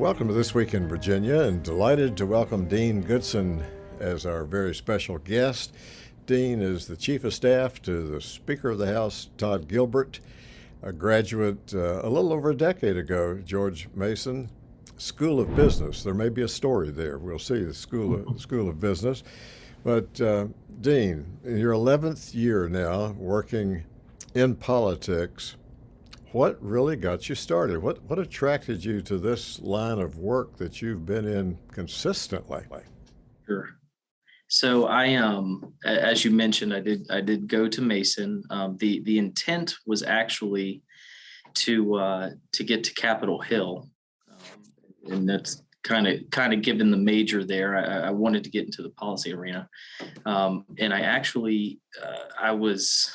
Welcome to This Week in Virginia, and delighted to welcome Dean Goodson as our very special guest. Dean is the Chief of Staff to the Speaker of the House, Todd Gilbert, a graduate a little over a decade ago, George Mason School of Business. There may be a story there. We'll see, the School of Business. But Dean, in your 11th year now working in politics, what really got you started? What attracted you to this line of work that you've been in consistently? Sure. So as you mentioned, I did go to Mason. The intent was actually to get to Capitol Hill, and that's kind of given the major there. I wanted to get into the policy arena, and I actually I was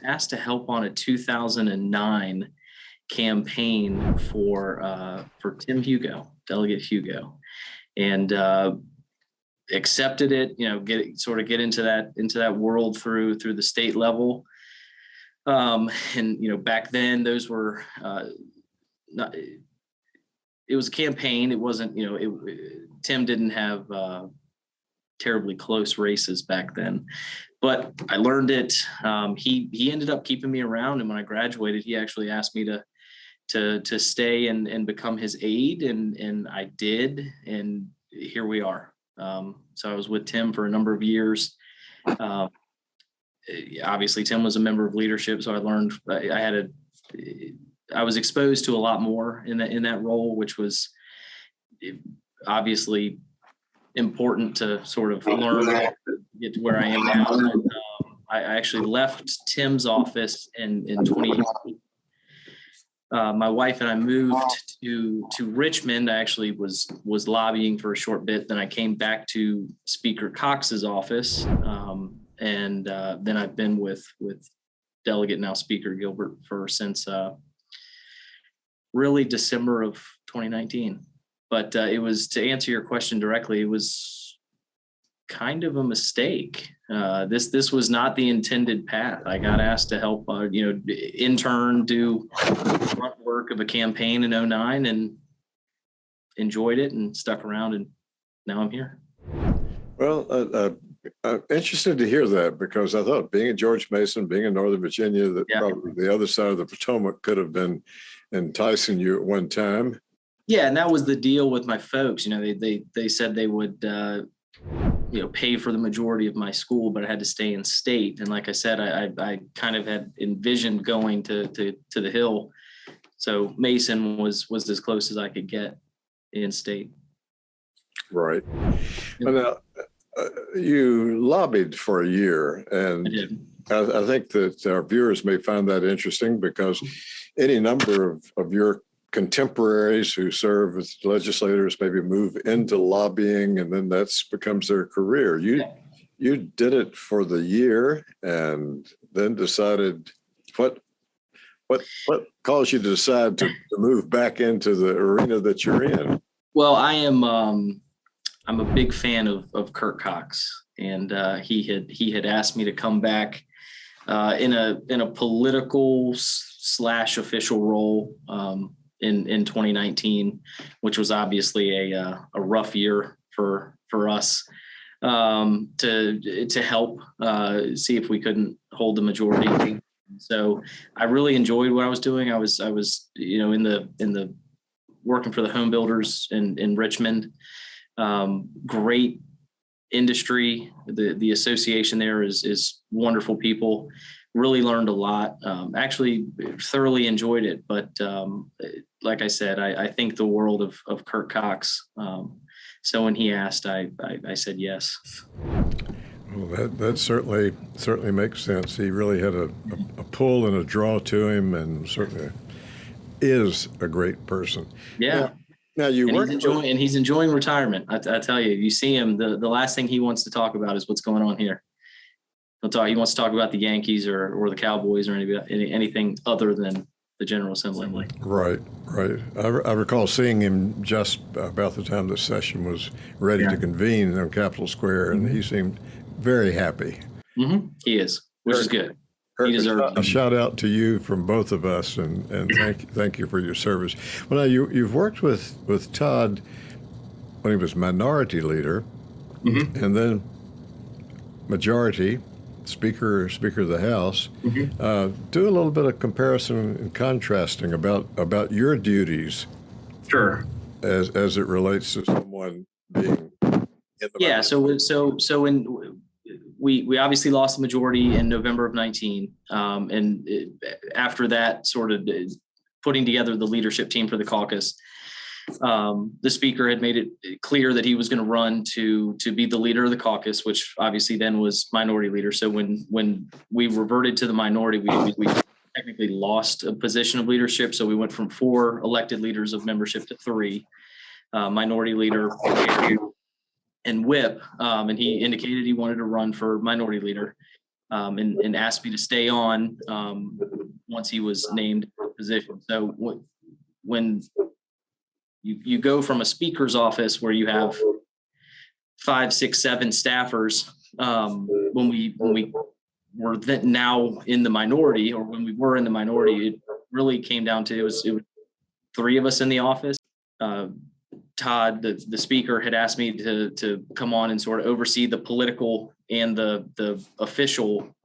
asked to help on a 2009 campaign for Tim Hugo, Delegate Hugo, and accepted it. Get into that world through the state level. And back then those were not. It was a campaign. It wasn't. Tim didn't have terribly close races back then. But I learned it. He ended up keeping me around, and when I graduated, he actually asked me to stay and become his aide, and I did, and here we are. So I was with Tim for a number of years. Obviously, Tim was a member of leadership, so I learned. I was exposed to a lot more in that role, which was obviously important to sort of learn to get to where I am now. I actually left Tim's office in 2018. My wife and I moved to Richmond. I actually was lobbying for a short bit. Then I came back to Speaker Cox's office, and then I've been with Delegate, now Speaker Gilbert, since really December of 2019. But it was, to answer your question directly, it was kind of a mistake. This was not the intended path. I got asked to help, intern, do front work of a campaign in 2009, and enjoyed it and stuck around, and now I'm here. Well, I'm interested to hear that, because I thought being in George Mason, being in Northern Virginia, that probably the other side of the Potomac could have been enticing you at one time. Yeah, and that was the deal with my folks. They said they would, pay for the majority of my school, but I had to stay in state. And like I said, I kind of had envisioned going to the Hill, so Mason was as close as I could get in state. Right. Well, now, you lobbied for a year, and I did. I think that our viewers may find that interesting, because any number of your contemporaries who serve as legislators maybe move into lobbying, and then that becomes their career. You did it for the year, and then decided, what caused you to decide to move back into the arena that you're in? Well, I'm a big fan of Kirk Cox, and he had asked me to come back in a political / official role in 2019, which was obviously a rough year for us, to help see if we couldn't hold the majority. So I really enjoyed what I was doing. I was in the working for the home builders in Richmond. Great industry. The association there is wonderful people. Really learned a lot. Actually thoroughly enjoyed it. But like I said, I think the world of Kirk Cox. So when he asked, I said yes. Well, that certainly makes sense. He really had a pull and a draw to him, and certainly is a great person. Yeah. Now he's enjoying retirement. I tell you, you see him. The last thing he wants to talk about is what's going on here. He wants to talk about the Yankees or the Cowboys or anything other than the General Assembly. Right. I recall seeing him just about the time the session was ready to convene on Capitol Square, and he seemed very happy. Mm-hmm. He is, which is good. He deserves A shout out to you from both of us, and thank you for your service. Well, now you've worked with Todd when he was minority leader, and then majority speaker of the House. Do a little bit of comparison and contrasting about your duties. Sure. As it relates to someone being in the Yeah. So when we obviously lost the majority in November of 19, and after that, sort of putting together the leadership team for the caucus, the speaker had made it clear that he was going to run to be the leader of the caucus, which obviously then was minority leader. So when we reverted to the minority, we technically lost a position of leadership. So we went from 4 elected leaders of membership to 3, minority leader and whip. And he indicated he wanted to run for minority leader, and asked me to stay on once he was named the position. So when you go from a speaker's office where you have 5, 6, 7 staffers, when we were now in the minority, or when we were in the minority, it really came down to it was 3 of us in the office. Todd, the speaker, had asked me to come on and sort of oversee the political and the official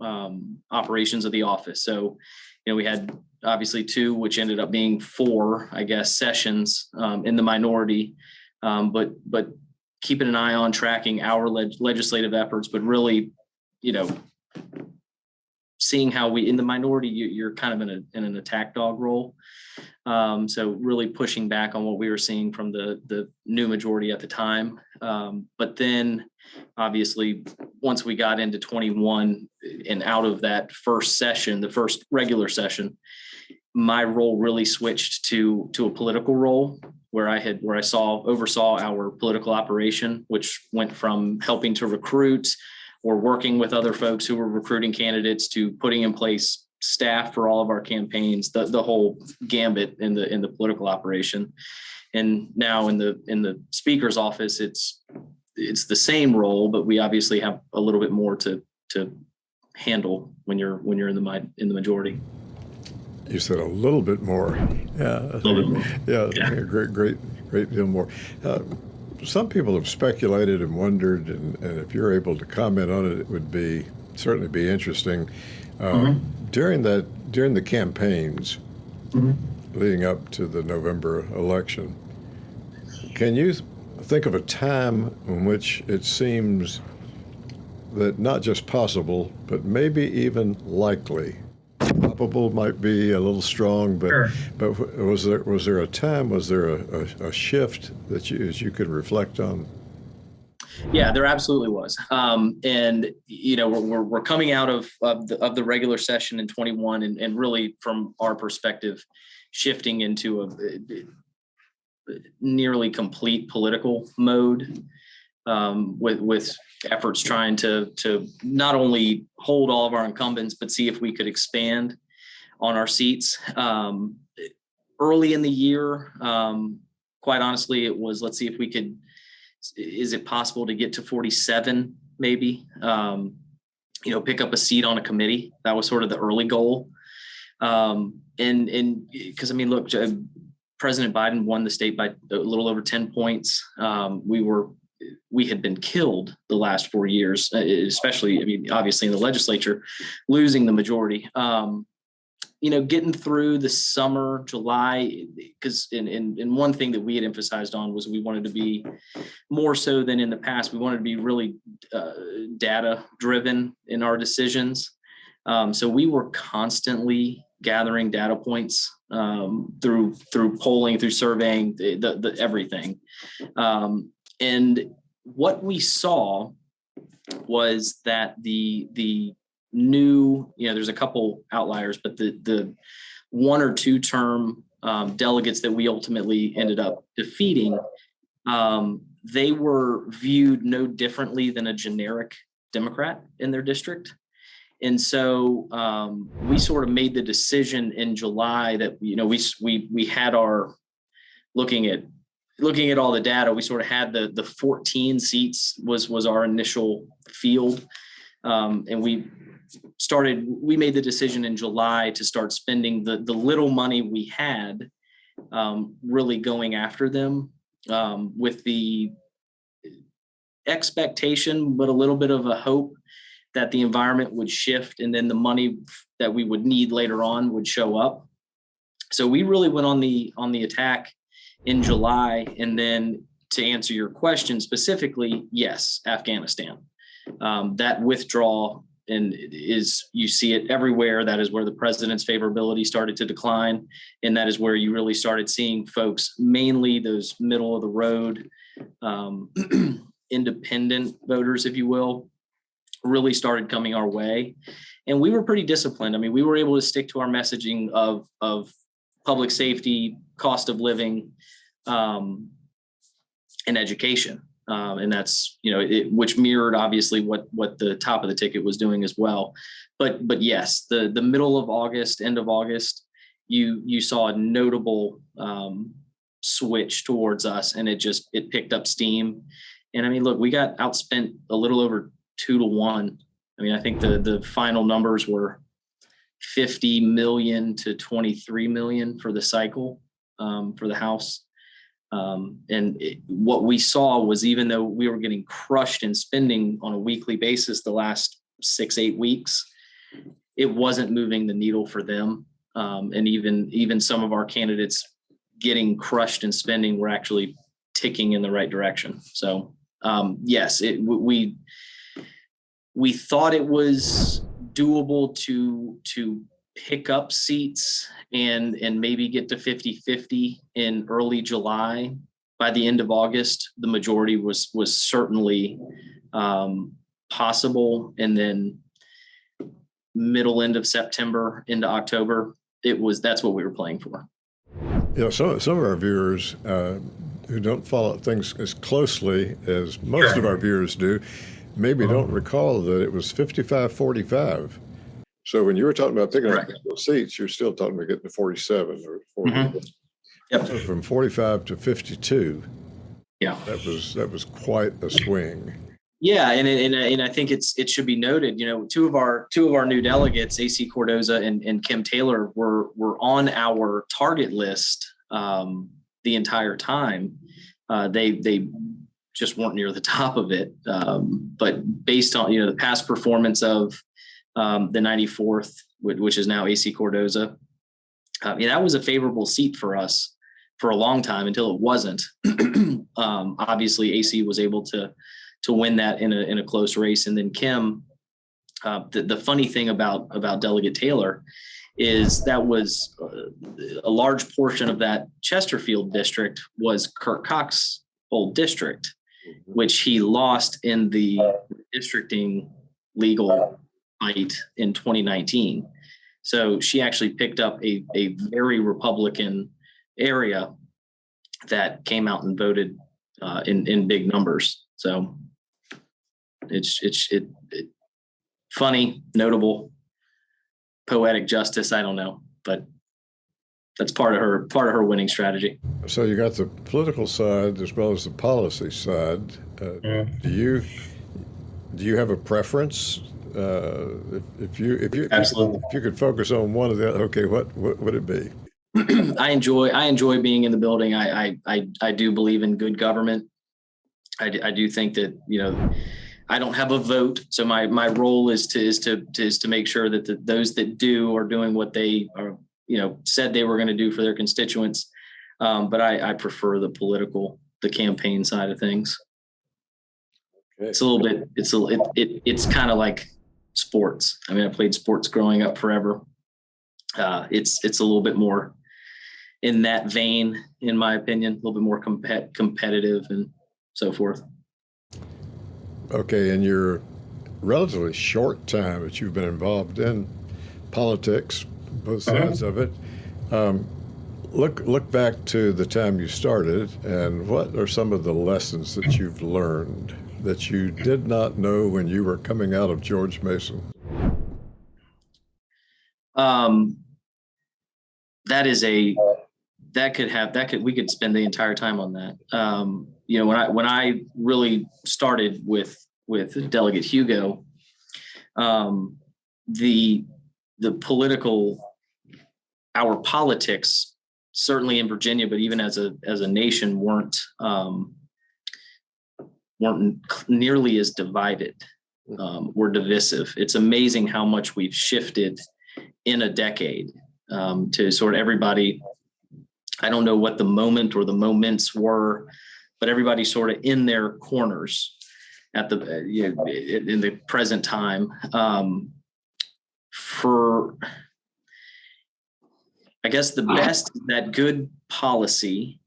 operations of the office. So, we had obviously 2, which ended up being 4, I guess, sessions in the minority, but keeping an eye on tracking our legislative efforts, but really, seeing how we in the minority, you're kind of in an attack dog role. So really pushing back on what we were seeing from the new majority at the time. But then obviously once we got into 21 and out of that first session, the first regular session, my role really switched to a political role where I oversaw our political operation, which went from helping to recruit or working with other folks who were recruiting candidates to putting in place staff for all of our campaigns, the whole gambit in the political operation. And now in the speaker's office, it's the same role, but we obviously have a little bit more to handle when you're in the majority. You said a little bit more. Yeah. A little bit more. Yeah. Great deal more. Some people have speculated and wondered, and if you're able to comment on it, it would certainly be interesting. During the campaigns leading up to the November election, can you think of a time in which it seems that not just possible, but maybe even likely? Probable might be a little strong, but Sure. But was there a time? Was there a shift that you could reflect on? Yeah, there absolutely was. And we're coming out of the regular session in 21, and really from our perspective, shifting into a nearly complete political mode, with efforts trying to not only hold all of our incumbents, but see if we could expand on our seats. Early in the year, quite honestly, it was, let's see if we could, is it possible to get to 47 maybe, pick up a seat on a committee. That was sort of the early goal. And because, look, President Biden won the state by a little over 10 points. We had been killed the last 4 years, especially, obviously in the legislature, losing the majority. Getting through the summer, July, because and one thing that we had emphasized on was we wanted to be more so than in the past. We wanted to be really data driven in our decisions. So we were constantly gathering data points through polling, through surveying, the everything. And what we saw was that the new, there's a couple outliers, but the 1 or 2 term delegates that we ultimately ended up defeating, they were viewed no differently than a generic Democrat in their district. And so we sort of made the decision in July that, we had our looking at all the data, we sort of had the 14 seats was our initial field. And we we made the decision in July to start spending the little money we had, really going after them, with the expectation, but a little bit of a hope that the environment would shift and then the money that we would need later on would show up. So we really went on the attack in July. And then to answer your question specifically, yes, Afghanistan. That withdrawal, and you see it everywhere. That is where the president's favorability started to decline. And that is where you really started seeing folks, mainly those middle of the road, independent voters, if you will, really started coming our way. And we were pretty disciplined. I mean, we were able to stick to our messaging of public safety, cost of living, and education. And that's, which mirrored obviously what the top of the ticket was doing as well. But yes, the middle of August, end of August, you saw a notable switch towards us, and it picked up steam. And I mean, look, we got outspent a little over 2-1. I mean, I think the final numbers were 50 million to 23 million for the cycle, for the House. What we saw was, even though we were getting crushed in spending on a weekly basis the last 6-8 weeks, it wasn't moving the needle for them. And even some of our candidates getting crushed in spending were actually ticking in the right direction. So yes, we thought it was doable to pick up seats and maybe get to 50-50 in early July. By the end of August, the majority was certainly possible. And then end of September into October, that's what we were playing for. Some of our viewers who don't follow things as closely as most of our viewers do maybe don't recall that it was 55-45. So when you were talking about picking up seats, you're still talking about getting to 47 or 40. Mm-hmm. Yep. So from 45 to 52. Yeah, that was quite a swing. Yeah, and I think it should be noted, two of our new delegates, AC Cordoza and Kim Taylor, were on our target list the entire time. They just weren't near the top of it, but based on the past performance of the 94th, which is now AC Cordoza, that was a favorable seat for us for a long time until it wasn't. Obviously, AC was able to win that in a close race, and then Kim. The funny thing about Delegate Taylor is that was a large portion of that Chesterfield district was Kirk Cox's old district, which he lost in the districting legal fight in 2019. So she actually picked up a very Republican area that came out and voted in big numbers. So it's funny, notable, poetic justice. I don't know, but that's part of her winning strategy. So you got the political side as well as the policy side. Do you have a preference? If you could focus on one of the other, okay, what would it be? I enjoy being in the building. I do believe in good government. I do think that I don't have a vote, so my role is to make sure that those that do are doing what they are said they were going to do for their constituents. But I prefer the campaign side of things. Okay. It's a little bit. It's kind of like sports. I mean, I played sports growing up forever. It's a little bit more in that vein, in my opinion, a little bit more competitive and so forth. Okay, in your relatively short time that you've been involved in politics, both sides of it, look back to the time you started, and what are some of the lessons that you've learned that you did not know when you were coming out of George Mason? We could spend the entire time on that. When I really started with Delegate Hugo, the our politics, certainly in Virginia, but even as a nation, weren't nearly as divided or divisive. It's amazing how much we've shifted in a decade to sort of everybody. I don't know what the moment or the moments were, but everybody sort of in their corners at in the present time. I guess the best is that good policy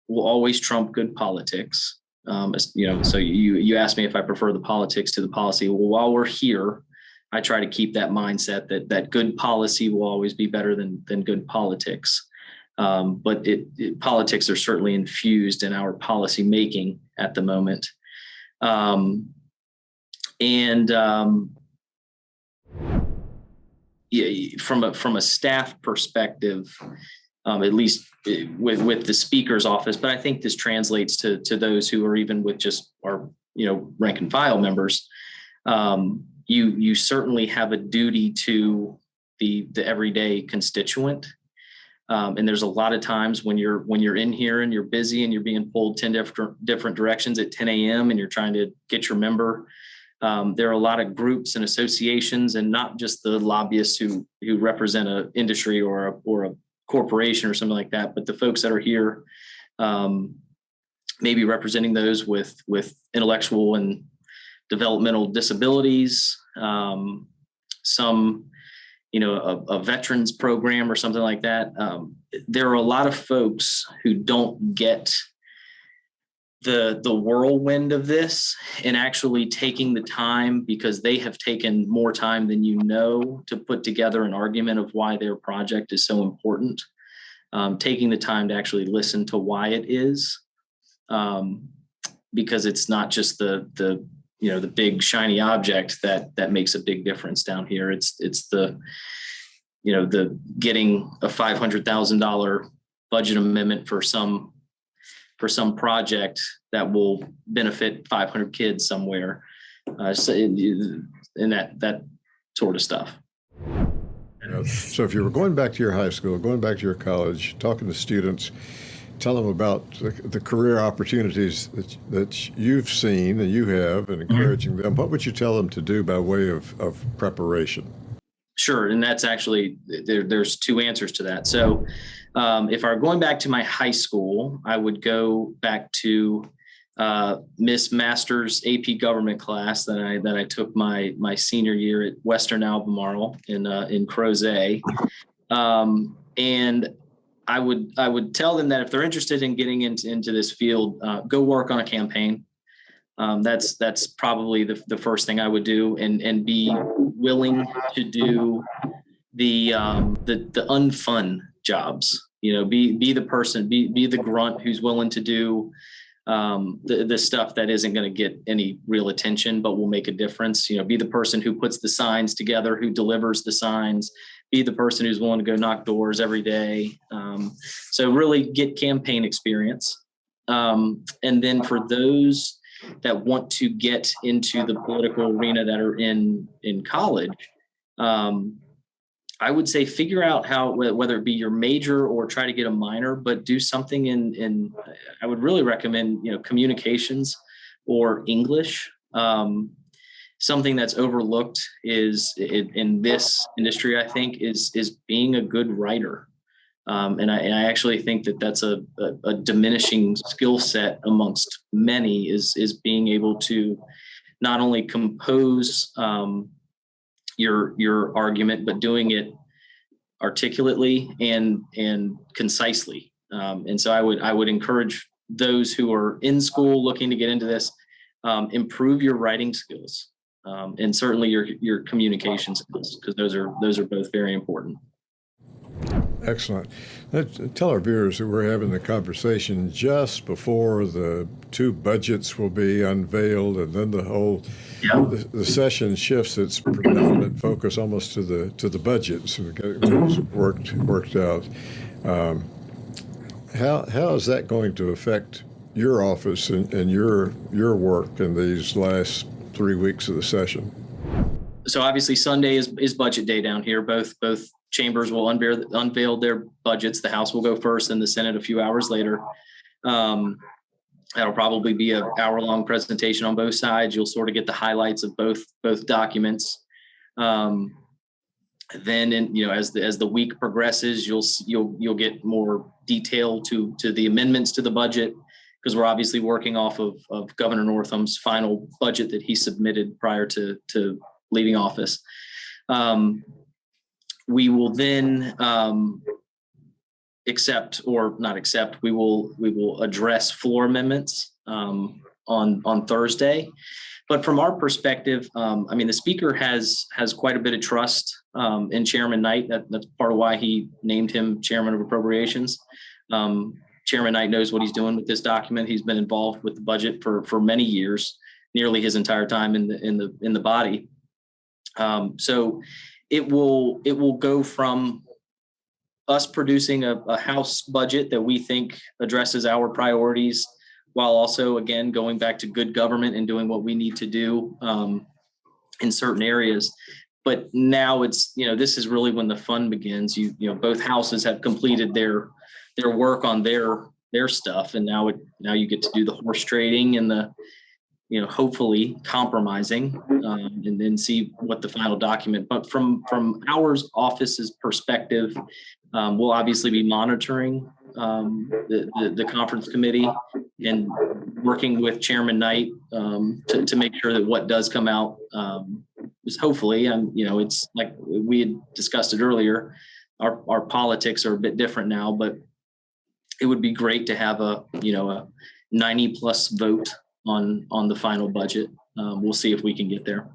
will always trump good politics. So you asked me if I prefer the politics to the policy. Well, while we're here, I try to keep that mindset that good policy will always be better than good politics. But politics are certainly infused in our policy making at the moment. From a staff perspective, at least with the speaker's office, but I think this translates to those who are even with just our rank and file members. You certainly have a duty to the everyday constituent. And there's a lot of times when you're in here and you're busy and you're being pulled 10 different directions at 10 a.m. and you're trying to get your member. There are a lot of groups and associations, and not just the lobbyists who represent an industry or a corporation or something like that, but the folks that are here, maybe representing those with intellectual and developmental disabilities, some a veterans program or something like that. There are a lot of folks who don't get the whirlwind of this and actually taking the time, because they have taken more time than to put together an argument of why their project is so important. Taking the time to actually listen to why it is, because it's not just the big shiny object that makes a big difference down here. It's the getting a $500,000 budget amendment for some project that will benefit 500 kids somewhere. And that sort of stuff. So if you were going back to your high school, going back to your college, talking to students, tell them about the career opportunities that you've seen and you have, and encouraging them, what would you tell them to do by way of preparation? Sure. And that's actually, there's two answers to that. So if I were going back to my high school, I would go back to Miss Masters AP government class that I took my senior year at Western Albemarle in Crozet. And I would tell them that if they're interested in getting into this field, go work on a campaign. That's probably the first thing I would do, and be willing to do the unfun jobs. Be the person, be the grunt who's willing to do the stuff that isn't going to get any real attention, but will make a difference. Be the person who puts the signs together, who delivers the signs. Be the person who's willing to go knock doors every day. So really get campaign experience. And then for those that want to get into the political arena that are in college, I would say figure out how, whether it be your major or try to get a minor, but do something in I would really recommend, communications or English. Something that's overlooked is in this industry, I think, is being a good writer. And I actually think that's a diminishing skill set amongst many, is being able to not only compose your argument, but doing it articulately and concisely. And so I would encourage those who are in school looking to get into this, improve your writing skills, and certainly your communication skills, because those are both very important. Excellent. Let's tell our viewers that we're having the conversation just before the two budgets will be unveiled, and then the whole the session shifts its predominant focus almost to the budgets and get things worked out. How is that going to affect your office and your work in these last 3 weeks of the session? So obviously Sunday is budget day down here. Both chambers will unveil their budgets. The House will go first and the Senate a few hours later. That'll probably be an hour-long presentation on both sides. You'll sort of get the highlights of both documents. Then, as the week progresses, you'll get more detail to the amendments to the budget, because we're obviously working off of Governor Northam's final budget that he submitted prior to leaving office. We will then we will address floor amendments on Thursday. But from our perspective, the Speaker has quite a bit of trust in Chairman Knight. That's part of why he named him Chairman of Appropriations. Chairman Knight knows what he's doing with this document. He's been involved with the budget for many years, nearly his entire time in the body. So it will go from us producing a House budget that we think addresses our priorities, while also, again, going back to good government and doing what we need to do in certain areas. But now it's, this is really when the fun begins. Both houses have completed their work on their stuff, and now you get to do the horse trading and the, hopefully compromising, and then see what the final document. But from our office's perspective, we'll obviously be monitoring the conference committee and working with Chairman Knight to make sure that what does come out is hopefully, it's like we had discussed it earlier, our politics are a bit different now, but it would be great to have a 90+ vote on the final budget. We'll see if we can get there.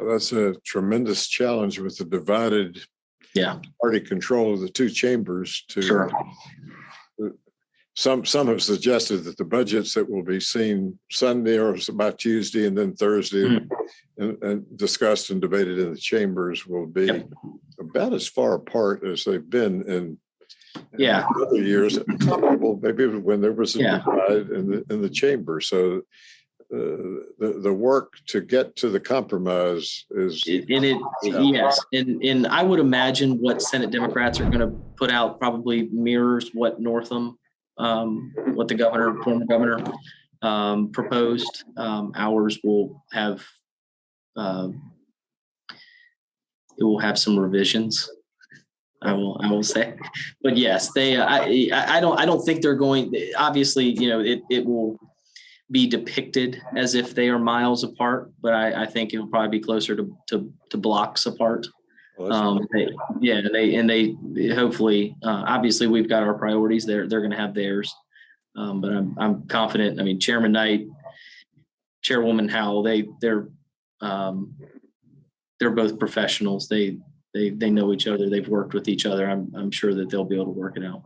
That's a tremendous challenge with the divided party control of the two chambers. Sure. Some have suggested that the budgets that will be seen Sunday or by Tuesday and then Thursday and discussed and debated in the chambers will be about as far apart as they've been in other years, comparable maybe when there was a divide in the chamber. So the work to get to the compromise is yes, and I would imagine what Senate Democrats are going to put out probably mirrors what Northam, what the former governor proposed. Ours will have it will have some revisions, I will say, but yes, they. I don't think they're going. Obviously, it will be depicted as if they are miles apart, but I think it'll probably be closer to blocks apart. They hopefully, obviously we've got our priorities. They're going to have theirs, but I'm confident. I mean, Chairman Knight, Chairwoman Howell, they're both professionals. They know each other. They've worked with each other. I'm sure that they'll be able to work it out.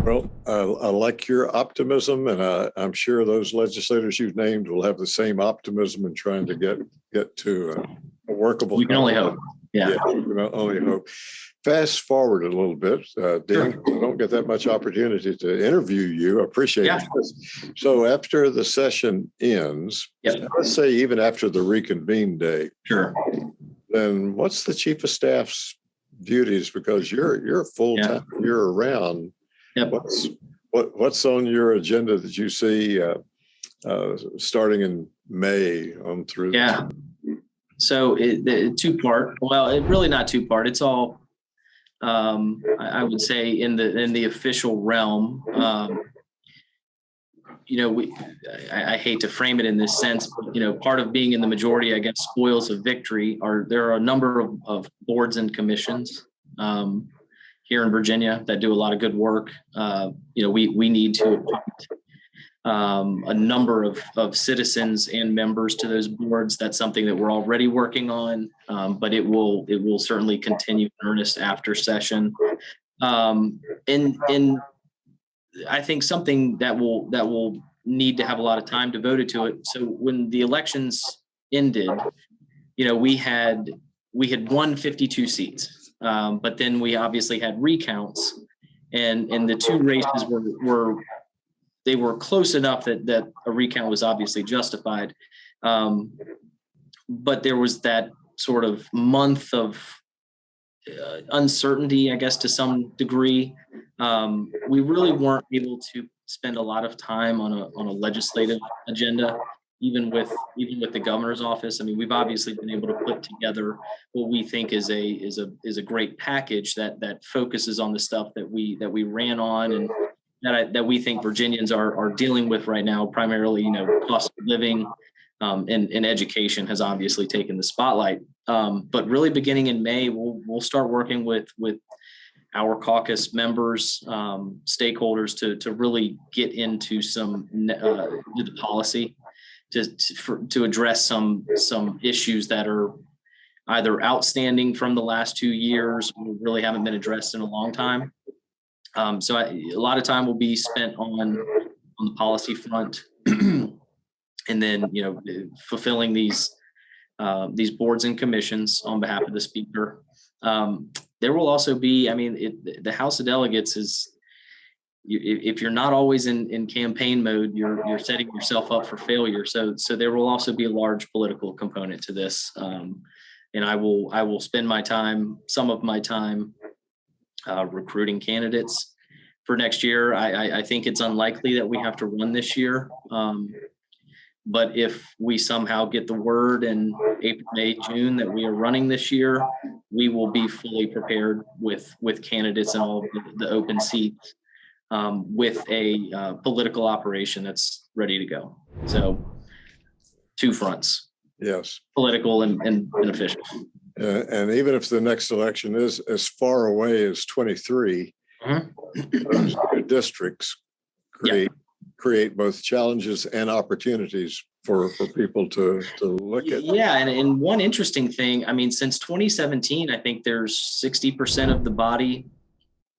Well, I like your optimism, and I'm sure those legislators you've named will have the same optimism in trying to get to a workable. We can only hope. Yeah, we can only hope. Fast forward a little bit, Dean. I don't get that much opportunity to interview you. I appreciate it. So after the session ends, let's say even after the reconvene day, then what's the chief of staff's duties? Because you're full time, you're around. What's on your agenda that you see starting in May on through? So two-part. Well, it really not two-part. It's all I would say in the official realm. I hate to frame it in this sense, but part of being in the majority, I guess, spoils of victory there are a number of boards and commissions here in Virginia that do a lot of good work. We need to appoint a number of citizens and members to those boards. That's something that we're already working on, but it will certainly continue in earnest after session. And I think something that will need to have a lot of time devoted to it. So when the elections ended, we had won 52 seats. But then we obviously had recounts, and the two races were close enough that a recount was obviously justified. but there was that sort of month of uncertainty, I guess, to some degree. We really weren't able to spend a lot of time on a legislative agenda, even with the governor's office. I mean, we've obviously been able to put together what we think is a great package that focuses on the stuff that we ran on and that we think Virginians are dealing with right now, primarily, cost of living, and education has obviously taken the spotlight. But really beginning in May, we'll start working with our caucus members, stakeholders to really get into some the policy to address some issues that are either outstanding from the last 2 years or really haven't been addressed in a long time. So a lot of time will be spent on the policy front, and then fulfilling these boards and commissions on behalf of the speaker. There will also be, the House of Delegates is, if you're not always in campaign mode, you're setting yourself up for failure. So there will also be a large political component to this, and I will spend some of my time recruiting candidates for next year. I think it's unlikely that we have to run this year. But if we somehow get the word in April, May, June that we are running this year, we will be fully prepared with candidates and all the open seats, with a political operation that's ready to go. So 2 fronts. Yes. Political and official. And even if the next election is as far away as 23, those districts create both challenges and opportunities for people to look at. Yeah, and one interesting thing, since 2017, I think there's 60% of the body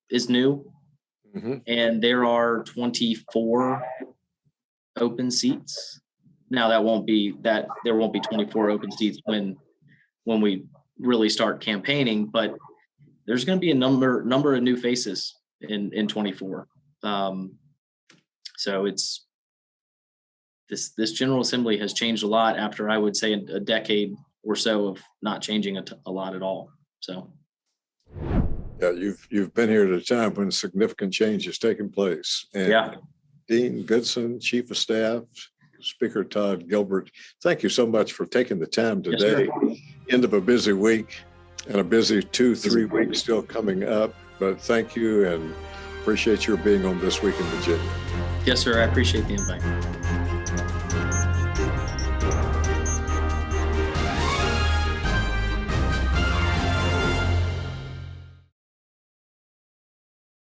is new, and there are 24 open seats. Now there won't be 24 open seats when we really start campaigning, but there's going to be a number of new faces in 24. So it's this General Assembly has changed a lot after, I would say, a decade or so of not changing a lot at all. So yeah, you've been here at a time when significant change has taken place. And Dean Goodson, Chief of Staff, Speaker Todd Gilbert, thank you so much for taking the time today. Yes, end of a busy week and a busy 2-3 weeks still coming up. But thank you and appreciate your being on This Week in Virginia. Yes, sir. I appreciate the invite.